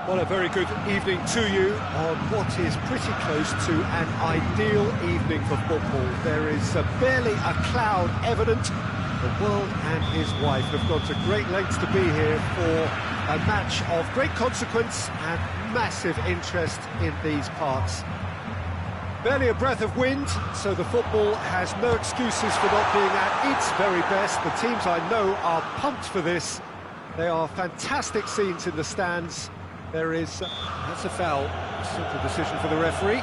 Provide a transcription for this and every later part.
Well, a very good evening to you on what is pretty close to an ideal evening for football. There is barely a cloud evident. The world and his wife have gone to great lengths to be here for a match of great consequence and massive interest in these parts. Barely a breath of wind, so the football has no excuses for not being at its very best. The teams I know are pumped for this. They are fantastic scenes in the stands. There is... that's a foul. Simple decision for the referee.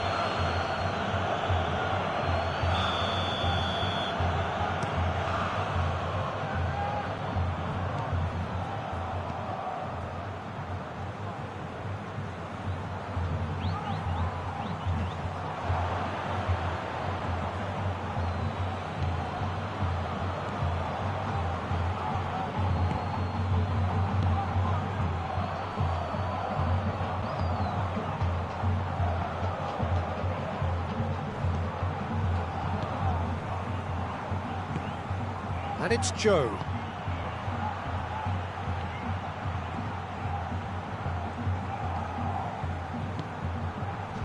And it's Joe.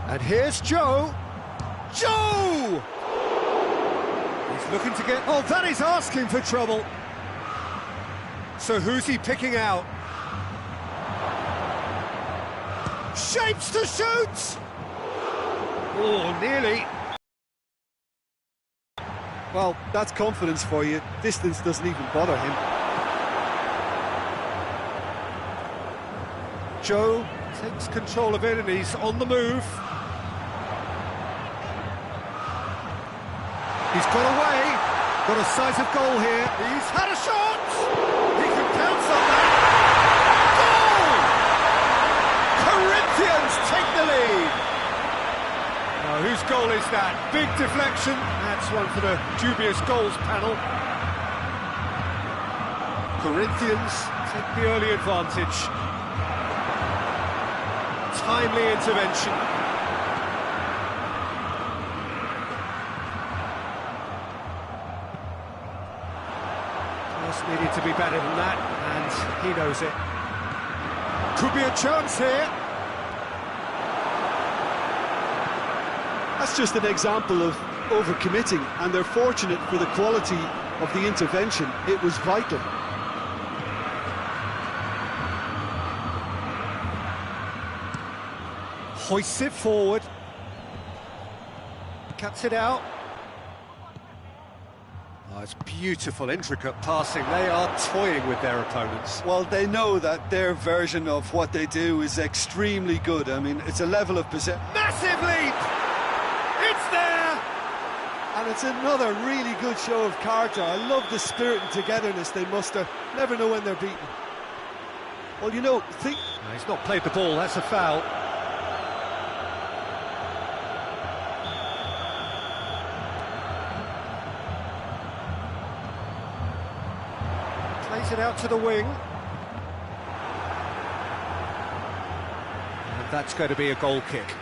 And here's Joe. Joe! He's looking to get... oh, that is asking for trouble. So who's he picking out? Shapes to shoot! Oh, nearly. Well, that's confidence for you. Distance doesn't even bother him. Joe takes control of it and he's on the move. He's got away. Got a sight of goal here. He's had a shot. He can pounce on that. Goal! Corinthians take the lead. Now, whose goal is that? Big deflection. That's one for the dubious goals panel. Corinthians take the early advantage. Timely intervention. Just needed to be better than that, and he knows it. Could be a chance here. That's just an example of overcommitting, and they're fortunate for the quality of the intervention. It was vital. Hoists it forward. Cuts it out. Oh, it's beautiful, intricate passing. They are toying with their opponents. Well, they know that their version of what they do is extremely good. I mean, it's a level of possession. Massive leap! It's there! And it's another really good show of character. I love the spirit and togetherness they muster. Never know when they're beaten. Well, you know, think... no, he's not played the ball, that's a foul. Plays it out to the wing. And that's going to be a goal kick.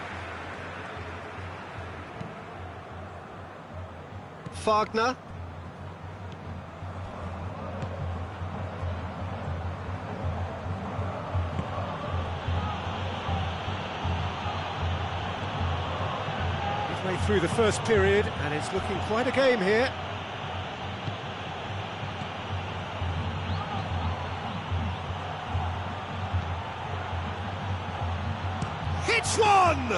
Wagner. Midway through the first period, and it's looking quite a game here. Hits one!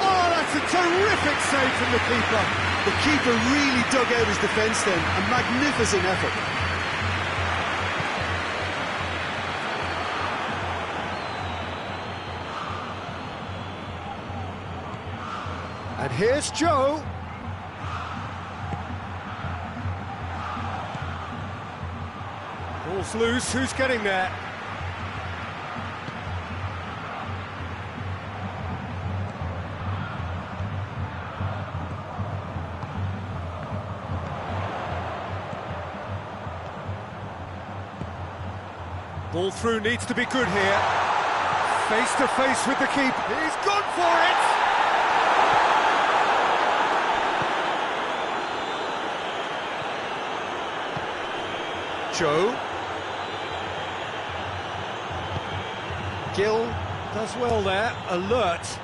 Oh, that's a terrific save from the keeper. The keeper really dug out his defence then. A magnificent effort. And here's Joe. Ball's loose, who's getting there? Ball through needs to be good here. Face to face with the keeper. He's gone for it! Joe. Gill. Does well there, alert.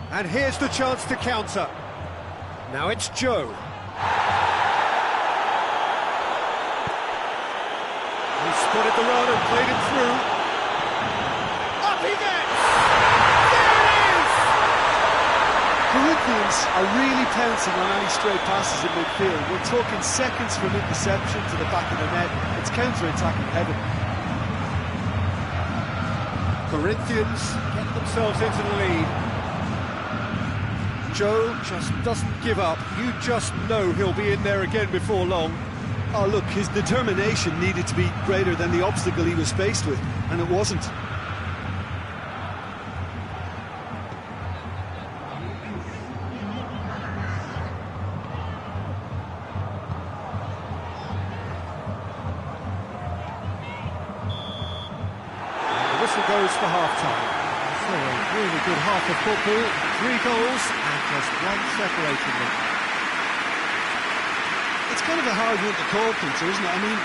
And here's the chance to counter. Now it's Joe. He spotted the run and played it through. Up he gets! There it is! Corinthians are really pouncing on any stray passes in midfield. We're talking seconds from interception to the back of the net. It's counter-attacking heaven. Corinthians get themselves into the lead. Joe just doesn't give up. You just know he'll be in there again before long. Oh look, his determination needed to be greater than the obstacle he was faced with, and it wasn't. The whistle goes for half-time. So a really good half of football, 3 goals and just one separating them. It's kind of a hard one to call, Peter, isn't it? I mean,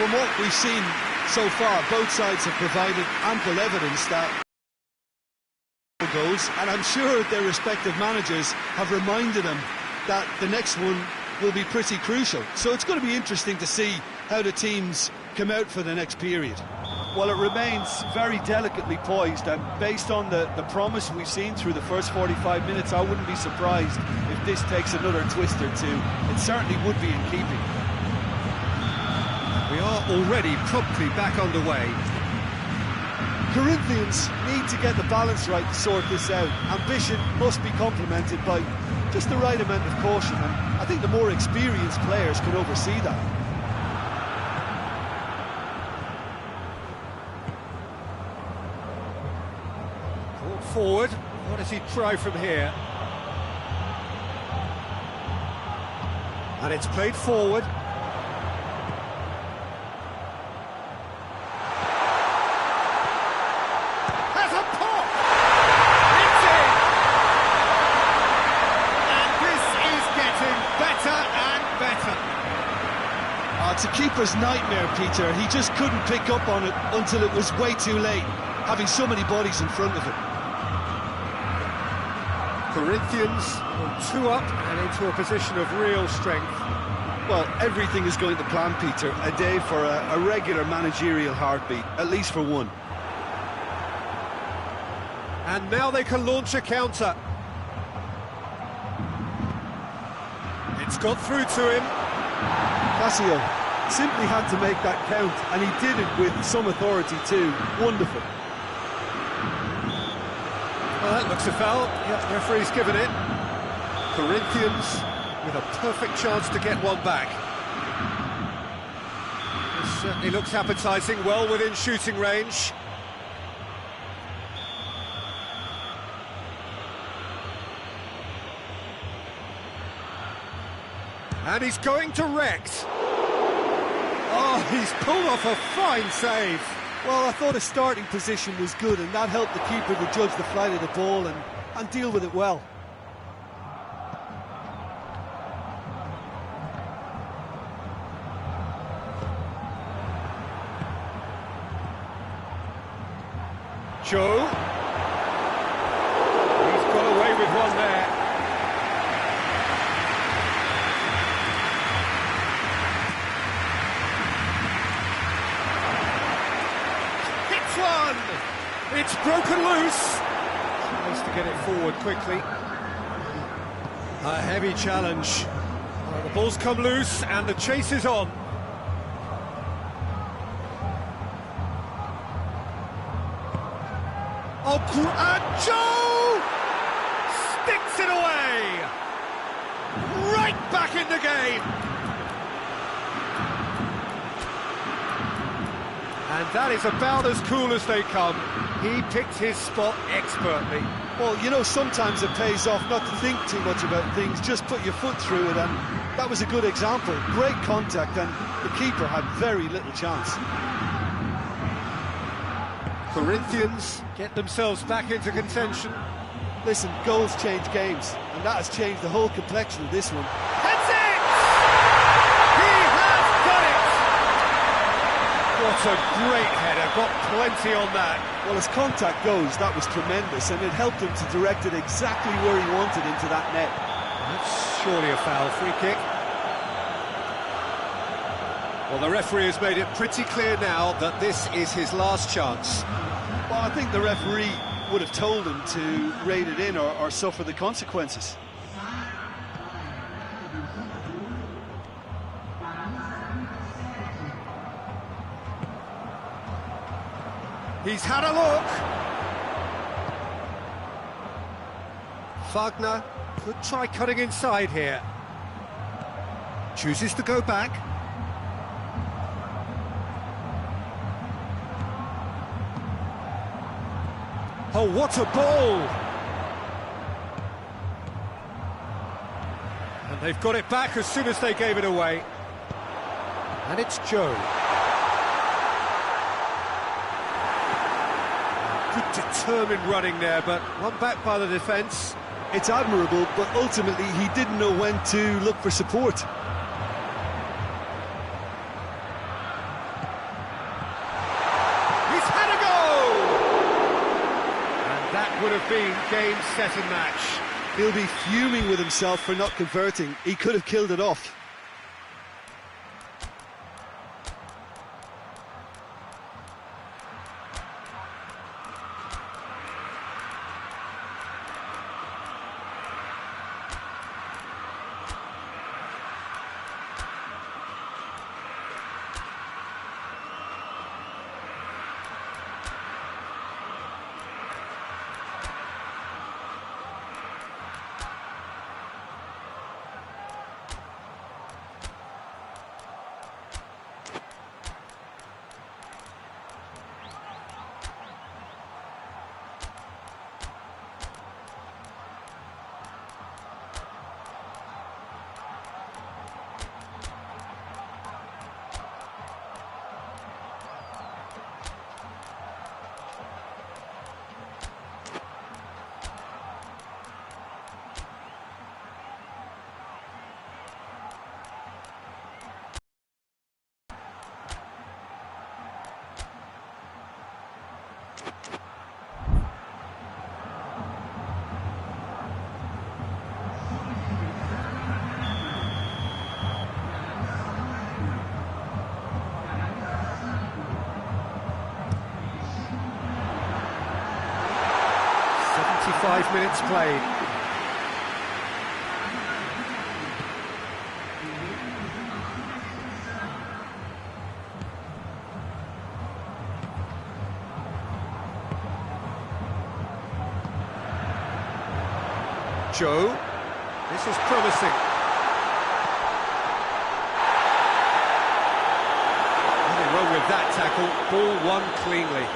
from what we've seen so far, both sides have provided ample evidence that goals, and I'm sure their respective managers have reminded them that the next one will be pretty crucial. So it's going to be interesting to see how the teams come out for the next period. Well, it remains very delicately poised, and based on the promise we've seen through the first 45 minutes, I wouldn't be surprised if this takes another twist or two. It certainly would be in keeping. We are already promptly back underway. Corinthians need to get the balance right to sort this out. Ambition must be complemented by just the right amount of caution, and I think the more experienced players can oversee that. Forward, what does he try from here? And it's played forward. Has a pop! It's in! And this is getting better and better. It's a keeper's nightmare, Peter. He just couldn't pick up on it until it was way too late, having so many bodies in front of him. Corinthians on 2 up and into a position of real strength. Well, everything is going to plan, Peter. A day for a regular managerial heartbeat, at least for one. And now they can launch a counter. It's got through to him. Casio simply had to make that count, and he did it with some authority too. Wonderful. Well, that looks a foul. Yep, the referee's given it. Corinthians with a perfect chance to get one back. This certainly looks appetising, well within shooting range. And he's going direct. Oh, he's pulled off a fine save. Well, I thought his starting position was good, and that helped the keeper to judge the flight of the ball and deal with it well. Joe. He's got away with one there. One! It's broken loose. Nice to get it forward quickly. A heavy challenge. Well, the ball's come loose and the chase is on. Oh, and Joe sticks it away. Right back in the game. And that is about as cool as they come. He picked his spot expertly. Well, you know, sometimes it pays off not to think too much about things, just put your foot through it, and that was a good example. Great contact, and the keeper had very little chance. Corinthians get themselves back into contention. Listen, goals change games, and that has changed the whole complexion of this one. That's it! He has What a great header, got plenty on that. Well, as contact goes, that was tremendous, and it helped him to direct it exactly where he wanted, into that net. That's surely a foul. Free kick. Well, the referee has made it pretty clear now that this is his last chance. Well, I think the referee would have told him to rate it in or suffer the consequences. He's had a look. Wagner could try cutting inside here. Chooses to go back. Oh, what a ball! And they've got it back as soon as they gave it away. And it's Joe. Good determined running there, but one back by the defence. It's admirable, but ultimately he didn't know when to look for support. He's had a goal! And that would have been game, set and match. He'll be fuming with himself for not converting. He could have killed it off. Five minutes played. Joe, this is promising. Nothing wrong with that tackle, ball won cleanly.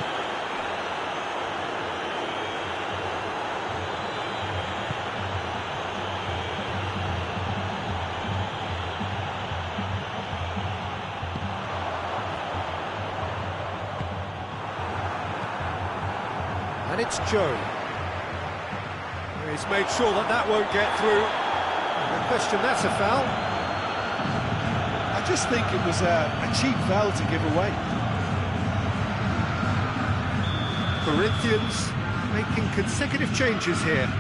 And it's Joe. He's made sure that that won't get through. No question, that's a foul. I just think it was a cheap foul to give away. Corinthians making consecutive changes here.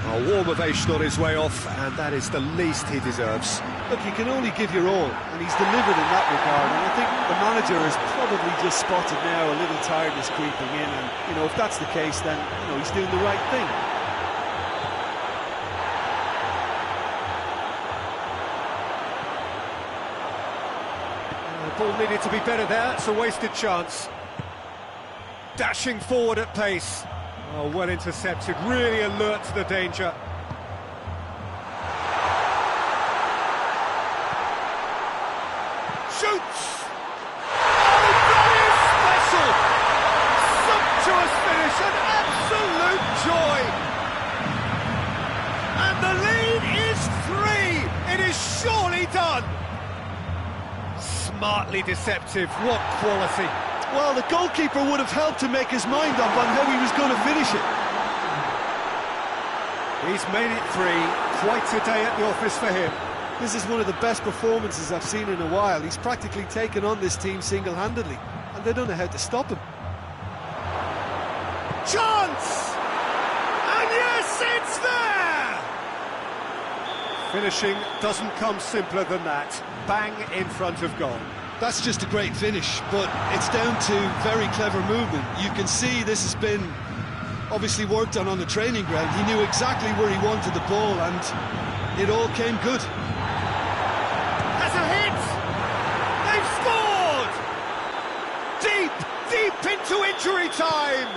A warm ovation on his way off, and that is the least he deserves. Look, you can only give your all, and he's delivered in that regard, and I think the manager has probably just spotted now a little tiredness creeping in, and, you know, if that's the case, then, you know, he's doing the right thing. The ball needed to be better there, it's a wasted chance. Dashing forward at pace. Oh, well intercepted, really alert to the danger. Shoots! Oh, that is special! Sumptuous finish, an absolute joy! And the lead is 3! It is surely done! Smartly deceptive, what quality! Well, the goalkeeper would have helped to make his mind up on how he was going to finish it. He's made it 3, quite a day at the office for him. This is one of the best performances I've seen in a while. He's practically taken on this team single-handedly, and they don't know how to stop him. Chance! And yes, it's there! Finishing doesn't come simpler than that. Bang in front of goal. That's just a great finish, but it's down to very clever movement. You can see this has been obviously worked on the training ground. He knew exactly where he wanted the ball, and it all came good. Has a hit! They've scored! Deep into injury time!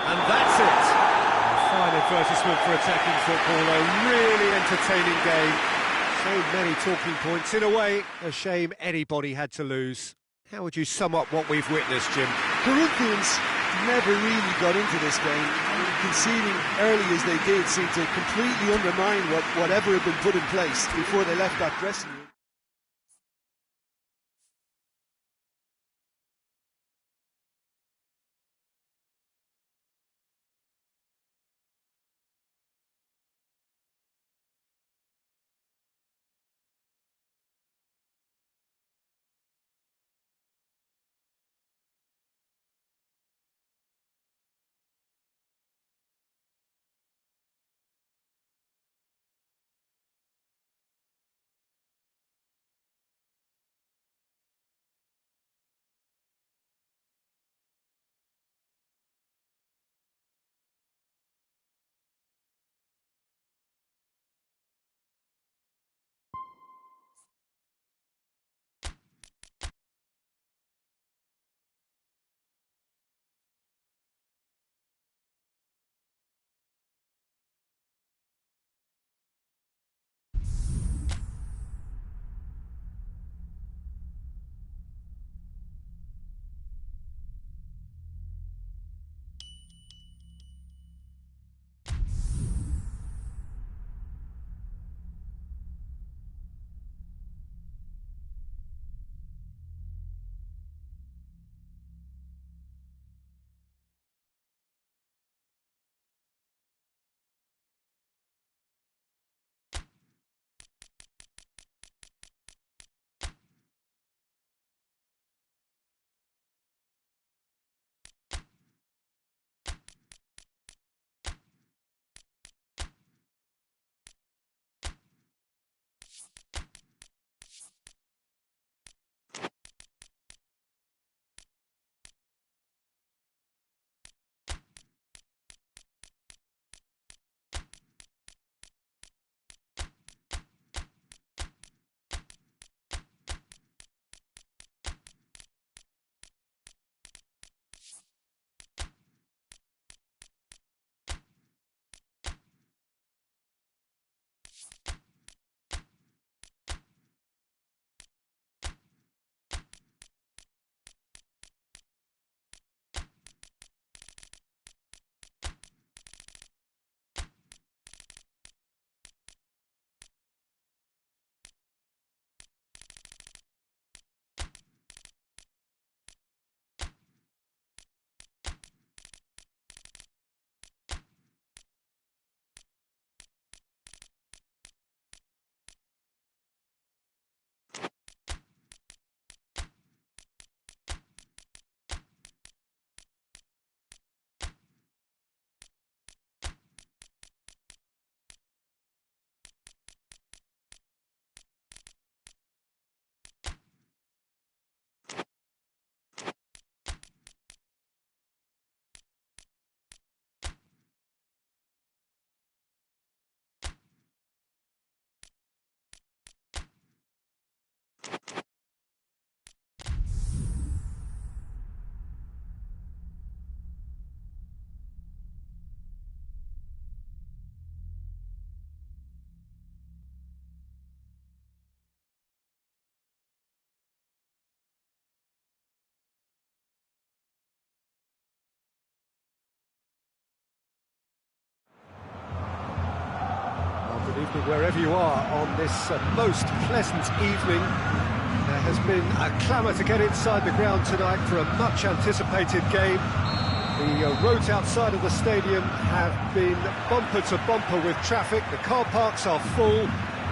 And that's it. A fine advertisement for attacking football, a really entertaining game. So many talking points. In a way, a shame anybody had to lose. How would you sum up what we've witnessed, Jim? Corinthians never really got into this game. Conceding early as they did seemed to completely undermine whatever had been put in place before they left that dressing room. Wherever you are on this most pleasant evening, there has been a clamour to get inside the ground tonight for a much anticipated game. The roads outside of the stadium have been bumper to bumper with traffic. The car parks are full.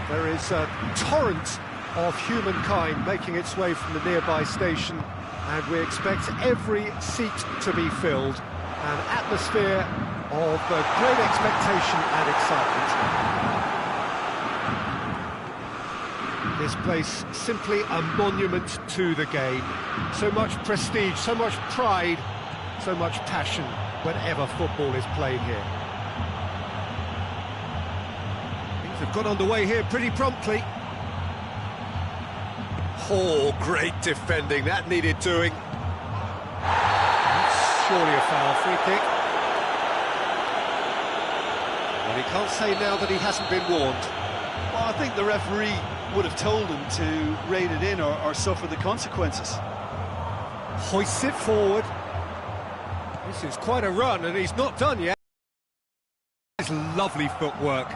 There is a torrent of humankind making its way from the nearby station, and we expect every seat to be filled. An atmosphere of great expectation and excitement. This place simply a monument to the game. So much prestige, so much pride, so much passion whenever football is played here. Things have got underway here pretty promptly. Oh, great defending, that needed doing. That's surely a foul, free kick. Well, he can't say now that he hasn't been warned. Well, I think the referee would have told him to rein it in or suffer the consequences. Hoists it forward. This is quite a run, and he's not done yet. His lovely footwork.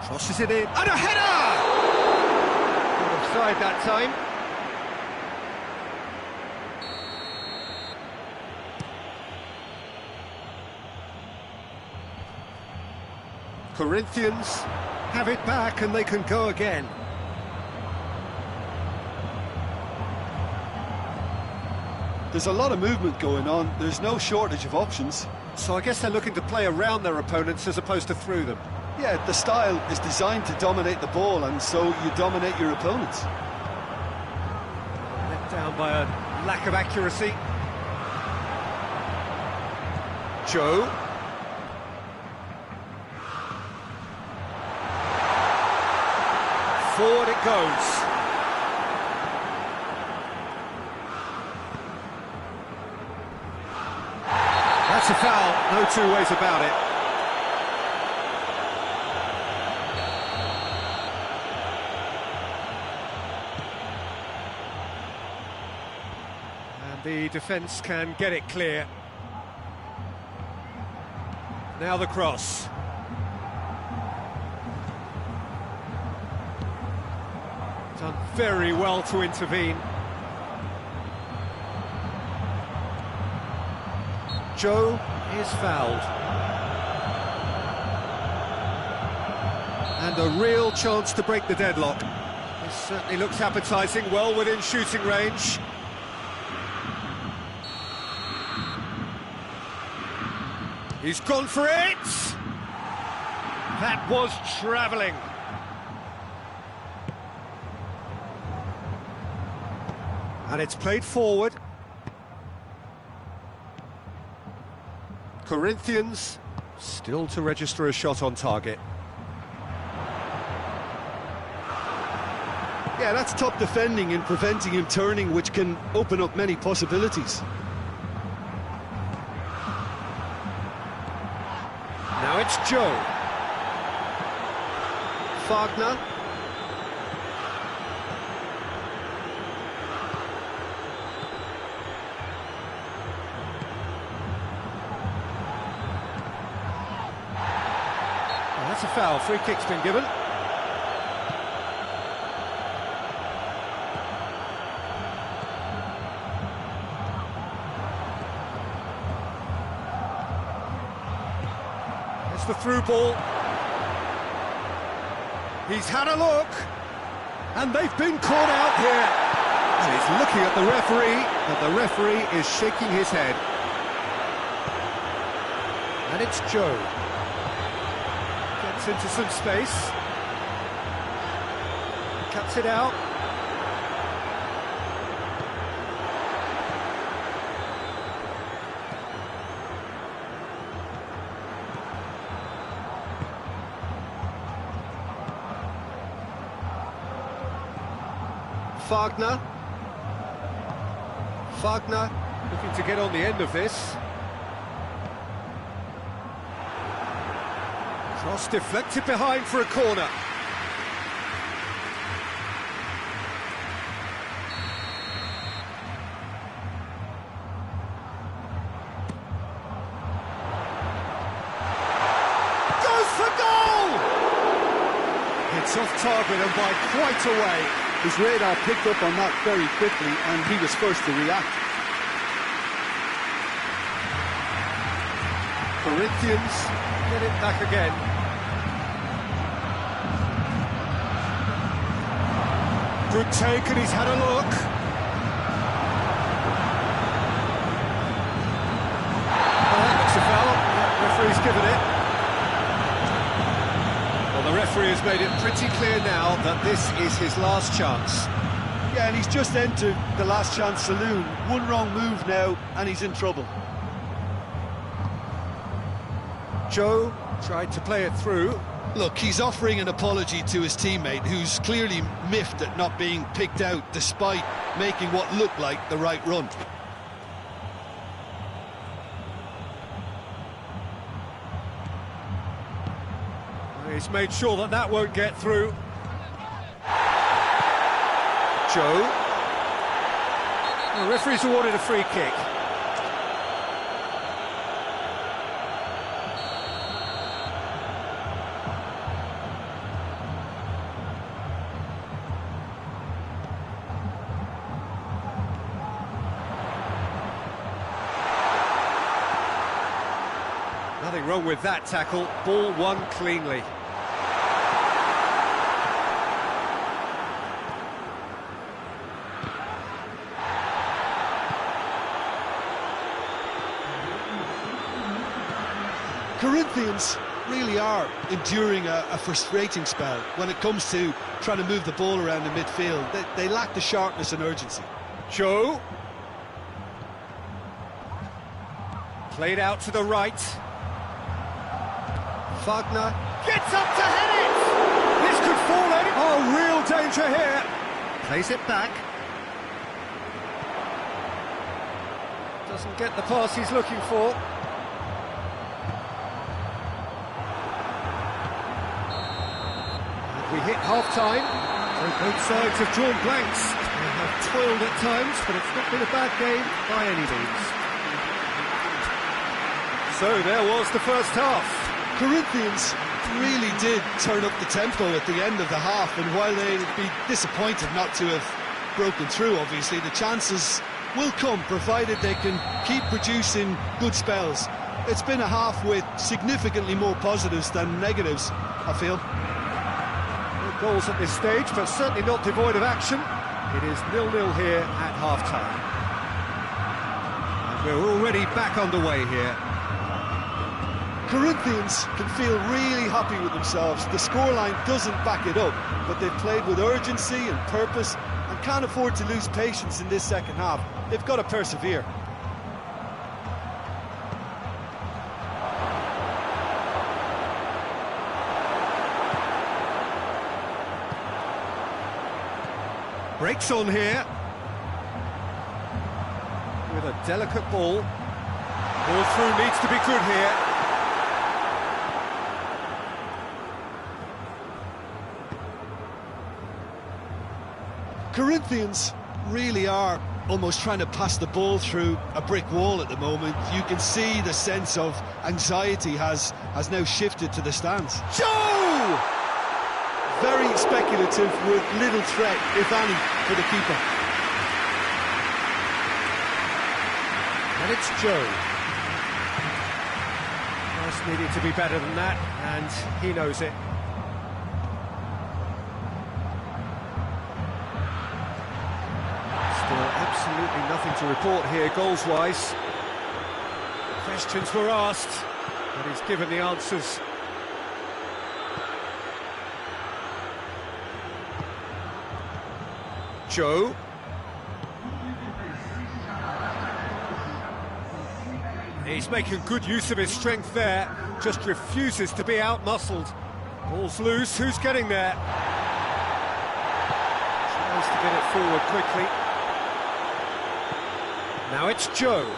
Crosses it in, and a header! Not offside that time. Corinthians have it back, and they can go again. There's a lot of movement going on. There's no shortage of options. So I guess they're looking to play around their opponents as opposed to through them. Yeah, the style is designed to dominate the ball, and so you dominate your opponents. Let down by a lack of accuracy. Joe. Forward it goes. That's a foul, no two ways about it. And the defence can get it clear. Now the cross. Done very well to intervene. Joe is fouled. And a real chance to break the deadlock. This certainly looks appetising, well within shooting range. He's gone for it! That was travelling. And it's played forward. Corinthians still to register a shot on target. Yeah, that's top defending and preventing him turning, which can open up many possibilities. Now it's Joe. Wagner. That's a foul, free kick's been given. It's the through ball. He's had a look, and they've been caught out here. And he's looking at the referee, but the referee is shaking his head. And it's Joe. Gets into some space. Cuts it out. Wagner looking to get on the end of this. Cross deflected behind for a corner. Goes for goal! It's off target and by quite a way. His radar picked up on that very quickly, and he was first to react. Corinthians get it back again. Good take, and he's had a look. Oh, that looks a foul. The referee's given it. Well, the referee has made it pretty clear now that this is his last chance. Yeah, and he's just entered the last chance saloon. One wrong move now, and he's in trouble. Joe tried to play it through. Look, he's offering an apology to his teammate, who's clearly miffed at not being picked out despite making what looked like the right run. He's made sure that that won't get through. Joe. The referee's awarded a free kick. Nothing wrong with that tackle. Ball won cleanly. Corinthians really are enduring a frustrating spell when it comes to trying to move the ball around the midfield. They lack the sharpness and urgency. Joe. Played out to the right. Wagner gets up to head it! This could fall in. Oh, real danger here. Plays it back. Doesn't get the pass he's looking for. We hit half-time, so both sides have drawn blanks. They have toiled at times, but it's not been a bad game by any means. So there was the first half. Corinthians really did turn up the tempo at the end of the half, and while they'd be disappointed not to have broken through, obviously, the chances will come, provided they can keep producing good spells. It's been a half with significantly more positives than negatives, I feel. Goals at this stage, but certainly not devoid of action. It is 0-0 here at half-time. And we're already back underway here. Corinthians can feel really happy with themselves. The scoreline doesn't back it up, but they've played with urgency and purpose and can't afford to lose patience in this second half. They've got to persevere. Breaks on here with a delicate ball. Ball through needs to be good here. Corinthians really are almost trying to pass the ball through a brick wall at the moment. You can see the sense of anxiety has now shifted to the stands. Joe! Very speculative with little threat, if any, for the keeper. And it's Joe. Pass needed to be better than that, and he knows it. Still absolutely nothing to report here, goals-wise. Questions were asked, but he's given the answers. Joe. He's making good use of his strength there, just refuses to be out-muscled. Ball's loose, who's getting there? Tries to get it forward quickly. Now it's Joe.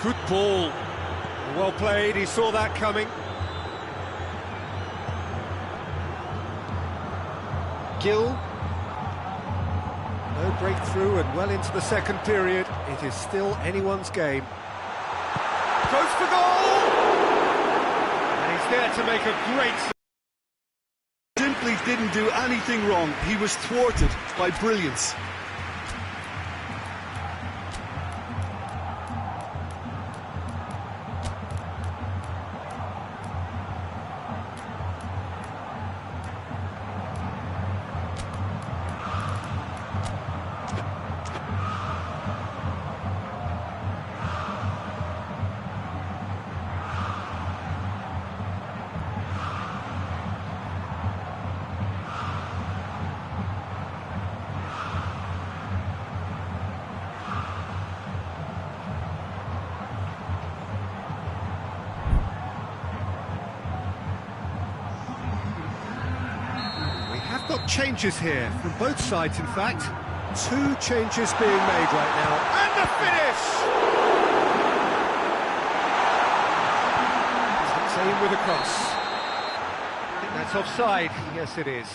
Good ball. Well played, he saw that coming. Gill. No breakthrough and well into the second period. It is still anyone's game. Goes for goal! And he's there to make a great... Simply didn't do anything wrong. He was thwarted by brilliance. changes here from both sides, in fact. Two changes being made right now. And the finish! Same with a cross. I think that's offside. Yes, it is.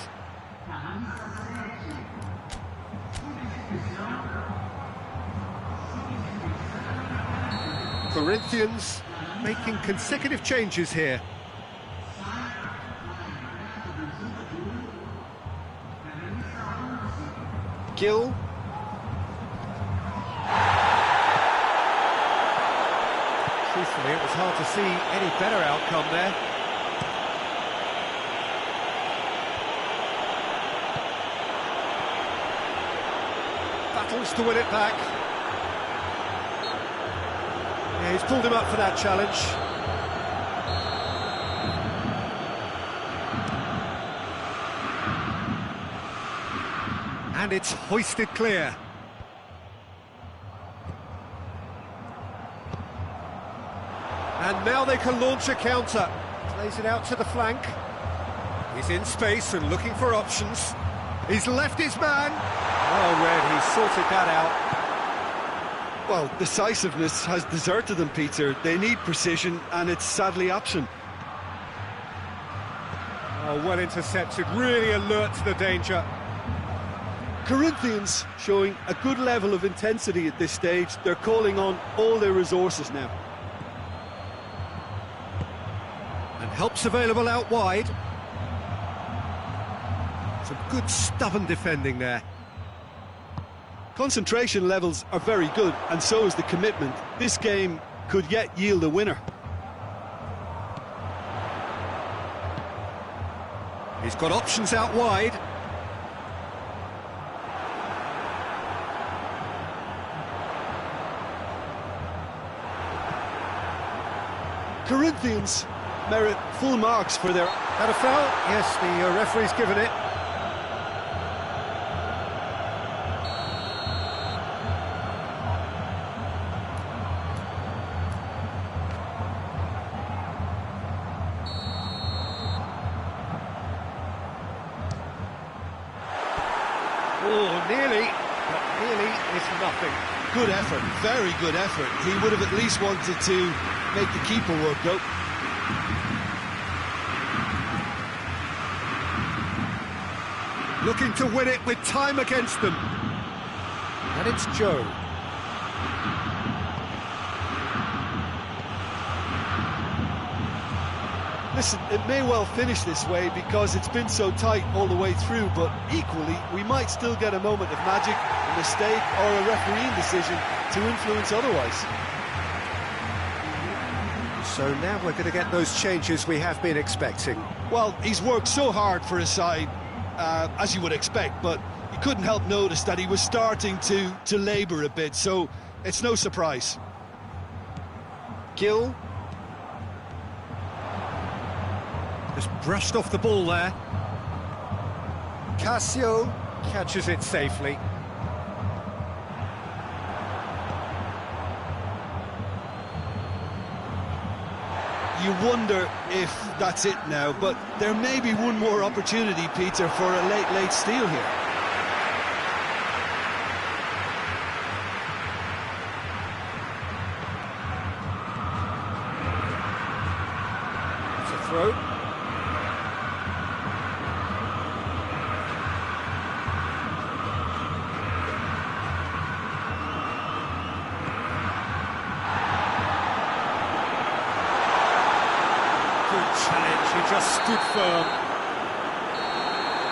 Corinthians making consecutive changes here. Gill. Truthfully, it was hard to see any better outcome there. Battles to win it back. Yeah, he's pulled him up for that challenge. And it's hoisted clear. And now they can launch a counter. Plays it out to the flank. He's in space and looking for options. He's left his man. Oh, Red, he's sorted that out. Well, decisiveness has deserted them, Peter. They need precision, and it's sadly absent. Oh, well intercepted, really alert to the danger. Corinthians showing a good level of intensity at this stage. They're calling on all their resources now. And help's available out wide. Some good stubborn defending there. Concentration levels are very good, and so is the commitment. This game could yet yield a winner. He's got options out wide. Corinthians merit full marks for their... Had a foul? Yes, the referee's given it. Oh, nearly, but nearly is nothing. Good effort, very good effort. He would have at least wanted to make the keeper work, though. Looking to win it with time against them. And it's Joe. Listen, it may well finish this way because it's been so tight all the way through, but equally, we might still get a moment of magic, a mistake, or a refereeing decision to influence otherwise. So now we're going to get those changes we have been expecting. Well, he's worked so hard for his side, as you would expect, but you couldn't help notice that he was starting to labour a bit, so it's no surprise. Gill. Just brushed off the ball there. Cassio catches it safely. You wonder if that's it now, but there may be one more opportunity, Peter, for a late steal here. It's a throw. Challenge, he just stood firm.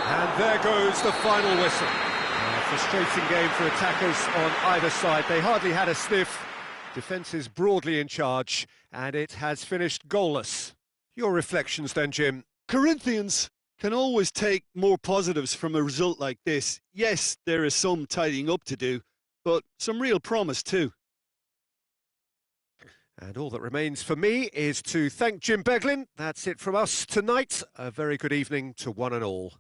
And there goes the final whistle. A frustrating game for attackers on either side. They hardly had a sniff. Defence is broadly in charge, and it has finished goalless. Your reflections then, Jim? Corinthians can always take more positives from a result like this. Yes, there is some tidying up to do, but some real promise too. And all that remains for me is to thank Jim Beglin. That's it from us tonight. A very good evening to one and all.